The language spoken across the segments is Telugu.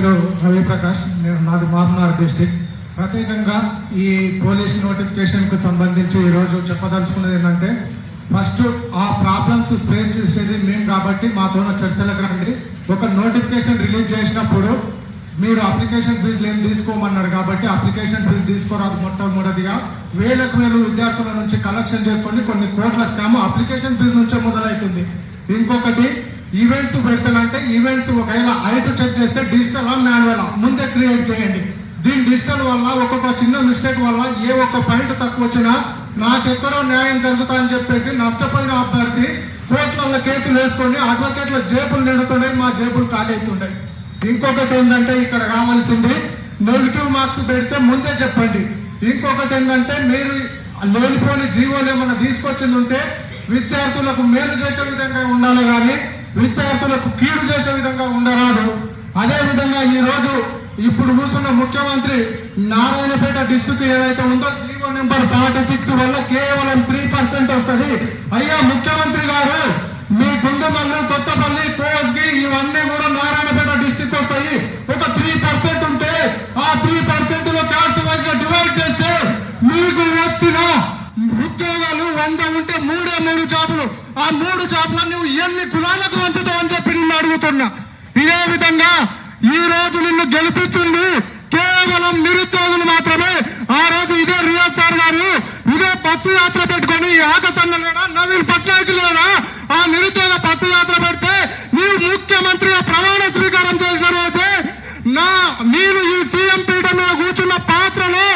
పేరు రవి ప్రకాష్, నాది మామనార్ డిస్ట్రిక్ట్. ప్రత్యేకంగా ఈ పోలీస్ నోటిఫికేషన్ కు సంబంధించి ఈరోజు చెప్పదలుచుకున్నది ఏంటంటే, ఫస్ట్ ఆ ప్రాబ్లమ్స్ ఫేస్ చేసేది మేము కాబట్టి మాతో చర్చలకు రండి. ఒక నోటిఫికేషన్ రిలీజ్ చేసినప్పుడు మీరు అప్లికేషన్ ఫీజులు ఏం తీసుకోమన్నారు కాబట్టి అప్లికేషన్ ఫీజు తీసుకోరాదు. మొట్టమొదటిగా వేలకు వేలు విద్యార్థుల నుంచి కలెక్షన్ చేసుకొని కొన్ని కోట్ల స్కామ్ అప్లికేషన్ ఫీజు నుంచే మొదలవుతుంది. ఇంకొకటి, ఈవెంట్స్ పెడతానంటే ఈవెంట్స్ ఒకవేళ హైట్ చెక్ చేస్తే డిజిటల్ మాన్యువల్ ముందే క్రియేట్ చేయండి. దీని డిజిటల్ వల్ల ఒక్కొక్క చిన్న మిస్టేక్ వల్ల ఏ ఒక్క పాయింట్ తక్కువ వచ్చినా నాకెక్కడో న్యాయం జరుగుతా అని చెప్పేసి నష్టపోయిన అభ్యర్థి కోర్టుల కేసులు వేసుకొని అడ్వకేట్ల జేబులు నిండుతుండే, మా జేబులు ఖాళీ అవుతుండే. ఇంకొకటి ఏంటంటే, ఇక్కడ కావాల్సింది నెగిటివ్ మార్క్స్ పెడితే ముందే చెప్పండి. ఇంకొకటి ఏంటంటే, మీరు లేనిపోని జీవోలు ఏమైనా తీసుకొచ్చింది ఉంటే విద్యార్థులకు మేలు చేసే విధంగా ఉండాలి కానీ విద్యార్థులకు కీడు చేసే విధంగా ఉండరాదు. అదే విధంగా ఈ రోజు ఇప్పుడు కూర్చున్న ముఖ్యమంత్రి నారాయణపేట డిస్ట్రిక్ట్ ఏదైతే ఉందో జీవో నెంబర్ 46 వల్ల కేవలం 3% వస్తుంది. అయ్యా ముఖ్యమంత్రి గారు, మీ గుండెమల్లి, కొత్తపల్లి, కోస్గి ఇవన్నీ కూడా నారాయణపేట డిస్ట్రిక్ట్ వస్తాయి. ఒక 3% ఉంటే ఆ 3% లో కాస్ట్ వైజ్ గా డివైడ్ చేస్తే మీకు వచ్చిన ఉద్యోగాలు 100 ఉంటే 3 జాబులు. ఆ 3 జాబులు నువ్వు ఎన్ని కులాలకు వంచుతావు అని చెప్పి నిన్ను అడుగుతున్నా. ఇదే విధంగా ఈ రోజు నిన్ను గెలిపించింది కేవలం నిరుద్యోగులు మాత్రమే. ఆ రోజు ఇదే రియాజ్ సార్ గారు ఇదే బస్సు యాత్ర పెట్టుకుని ఆకసన్న లేడా, నవీన్ పట్నాయక్ లేడా, ఆ నిరుద్యోగ బస్సు యాత్ర పెడితే నీవు ముఖ్యమంత్రిగా ప్రమాణ స్వీకారం చేసిన రోజే నేను ఈ సీఎం పీఠ మీద కూర్చున్న పాత్రలో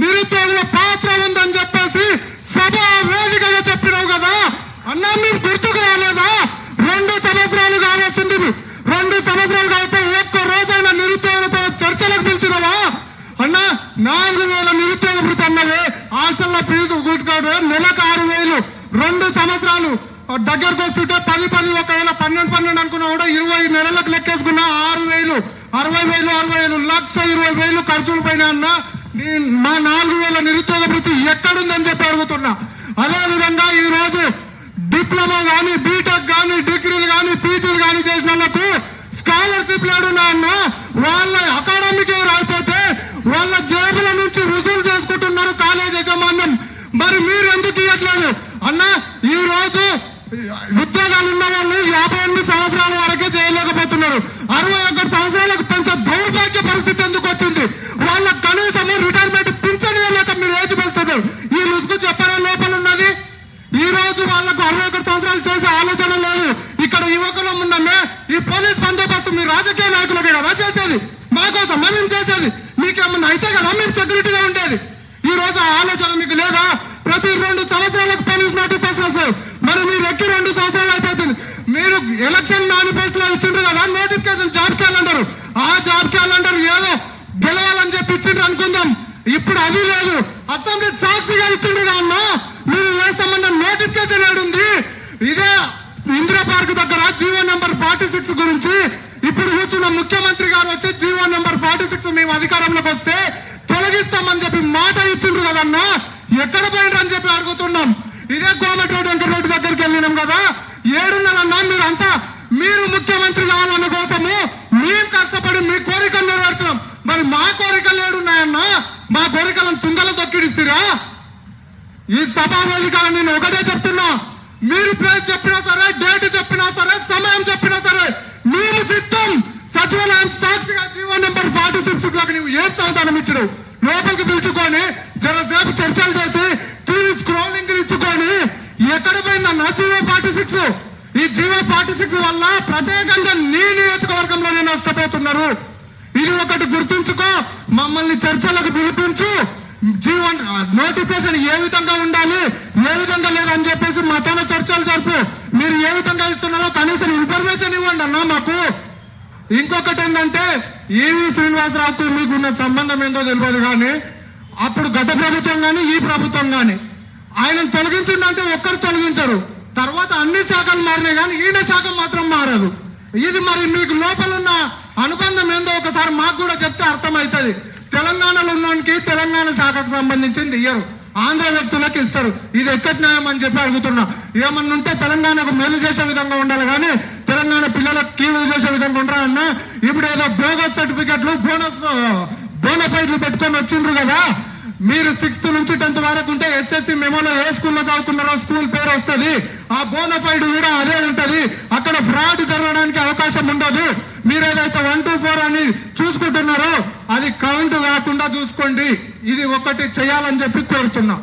నిరుద్యోగుల పాత్ర ఉందని చెప్పేసి సభా వేదికగా చెప్పినావు కదా అన్నా. మీరు గుర్తుకు రాలేదా? 2 సంవత్సరాలు కావస్తుంది. 2 సంవత్సరాలు కాబట్టి ఒక్క రోజైనా నిరుద్యోగులతో చర్చలకు పిలిచినవా అన్నా? 4,000 నిరుద్యోగ భృతి అన్నది, హాస్టల్లో ఫీజు గుట్టుకోడు, నెలకు 6,000. 2 సంవత్సరాలు దగ్గరకు వస్తుంటే 10 ఒకవేళ 12 అనుకున్నా కూడా 20 నెలలకు లెక్కేసుకున్నా 6,000, 60,000, 1,20,000 ఖర్చులు పైన అన్నా. మా 4,000 నిరుద్యోగ భృతి ఎక్కడుందని చెప్పి అడుగుతున్నా. అదే విధంగా ఈ రోజు డిప్లొమా గానీ, బీటెక్ గానీ, డిగ్రీలు గానీ, పీజీలు గానీ చేసిన వాళ్ళకు స్కాలర్షిప్లు ఏడున్నాయన్నా. వాళ్ళ అకాడమిక్ ఇయర్ అయిపోతే వాళ్ళ జేబుల నుంచి రుజువులు చేసుకుంటున్నారు కాలేజ్ యాజమాన్యం. మరి మీరు ఎందుకు ఇవ్వట్లేదు అన్నా? ఈ రోజు ఉద్యోగాలు ఉన్న వాళ్ళు 58 సంవత్సరాల వరకే చేయలేకపోతున్నారు. 61 సంవత్సరాలకు పెంచే దౌర్భాగ్య పరిస్థితి ఎందుకు వచ్చింది? వాళ్ళకు కనీసము రిటైర్మెంట్ పింఛన్ లేక మీరు ఏజ్ పెంచుతున్నారు. ఈ రుజుకు చెప్పారా లోపల ఉన్నది? ఈ రోజు వాళ్లకు 61 సంవత్సరాలు చేసే ఆలోచన లేదు. ఇక్కడ యువకులం ఉన్నామే, ఈ పోలీస్ బందోబస్తు మీ రాజకీయ నాయకులకే కదా చేసేది, మా కోసం మేము చేసేది. మీకేమన్నా అయితే కదా మేము సెక్యూరిటీగా ఉండేది. ఈ రోజు ఆ ఆలోచన మీకు లేదా? ప్రతి 2 సంవత్సరాలకు పోలీస్ నోటిఫికేషన్ వస్తాయి. మరి మీరు ఎక్కి 2 సంవత్సరాలు అయిపోతుంది. మీరు ఎలక్షన్ మేనిఫెస్టోలో ఇచ్చిండ్రు కదా నోటిఫికేషన్, జాబ్ క్యాలెండర్. ఆ జాబ్ క్యాలెండర్ ఏదో గెలవాలని చెప్పి ఇచ్చిండ్రు అనుకుందాం. ఇప్పుడు అది లేదు. అసెంబ్లీ సాక్షిగా ఇచ్చిండ్రు అన్నా. మీరు వేస్తామన్న నోటిఫికేషన్ ఏడుంది? ఇదే ఇందిరా పార్క్ దగ్గర జీవో నెంబర్ 46 గురించి ఇప్పుడు కూర్చున్న ముఖ్యమంత్రి గారు వచ్చి జీవో నెంబర్ 46 మేము అధికారంలోకి వస్తే తొలగిస్తామని చెప్పి మాట ఇచ్చిండ్రు కదన్నా. ఎక్కడ పోయిండ్రు అని చెప్పి అడుగుతున్నాం. ఇదే కోమటిరెడ్డి వెంకటరెడ్డి దగ్గరికి వెళ్ళినాం కదా. 7 మీరంతా మీరు ముఖ్యమంత్రి కావాలన్న కోసము మేము కష్టపడి మీ కోరికలు నెరవేర్చడం. మరి మా కోరికలు ఏడున్నాయన్నా? మా కోరికలను తుంగలో తొక్కిడిస్తారా? ఈ సభా వేదిక నేను ఒకటే చెప్తున్నా, మీరు ప్లేస్ చెప్పినా సరే, డేట్ చెప్పినా సరే, సమయం చెప్పినా సరే మేము సిద్ధం. సచివాలయం సాక్షిగా జీవో నెంబర్ 46 నువ్వు ఏం సమాధానం ఇచ్చారు? లోపలికి పిలుచుకొని జరసేపు చర్చలు చేసి టీవీ స్క్రోలింగ్ ఇచ్చుకొని ఎక్కడ పోయిందన్న జీవో 46? ఈ జీవో 46 వల్ల ప్రత్యేకంగా నీ నియోజకవర్గంలోనే నష్టపోతున్నారు. ఇది ఒకటి గుర్తుంచుకో. మమ్మల్ని చర్చలకు పిలిపించు. జీవో నోటిఫికేషన్ ఏ విధంగా ఉండాలి, ఏ విధంగా లేదని చెప్పేసి మాతో చర్చలు జరుపు. మీరు ఏ విధంగా ఇస్తున్నారో కనీసం ఇన్ఫర్మేషన్ ఇవ్వండి అన్నా మాకు. ఇంకొకటి ఏంటంటే, ఈవి శ్రీనివాసరావుకు మీకున్న సంబంధం ఏందో తెలియదు కానీ అప్పుడు గత ప్రభుత్వం కానీ ఈ ప్రభుత్వం కానీ ఆయనను తొలగించిందంటే ఒక్కరు తొలగించరు. తర్వాత అన్ని శాఖలు మారినాయి కానీ ఈయన శాఖ మాత్రం మారదు. ఇది మరి మీకు లోపల ఉన్న అనుబంధం ఏందో ఒకసారి మాకు కూడా చెప్తే అర్థమవుతుంది. తెలంగాణలో ఉన్నవానికి తెలంగాణ శాఖకు సంబంధించింది ఇయ్యరు, ఆంధ్ర వ్యక్తులకు ఇస్తారు. ఇది ఎక్కడి న్యాయం అని చెప్పి అడుగుతున్నా. ఏమన్నా ఉంటే తెలంగాణకు మేలు చేసే విధంగా ఉండాలి కానీ తెలంగాణ తెలంగాణ పిల్లలకు కీవులు చేసే విధంగా ఉండరా అన్న. ఇప్పుడు ఏదో బోగస్ సర్టిఫికెట్లు బోనఫైడ్లు పెట్టుకొని వచ్చిండ్రు కదా. మీరు 6th నుంచి 10th వరకు ఉంటే ఎస్ఎస్సి మెమోలో ఏ స్కూల్లో చదువుకున్నారో స్కూల్ పేరు వస్తుంది. ఆ బోనఫైడ్ కూడా అదే ఉంటది. అక్కడ ఫ్రాడ్ జరగడానికి అవకాశం ఉండదు. మీరు ఏదైతే 1 to 4 అని చూసుకుంటున్నారో అది కౌంట్ కాకుండా చూసుకోండి. ఇది ఒకటి చేయాలని చెప్పి కోరుతున్నా.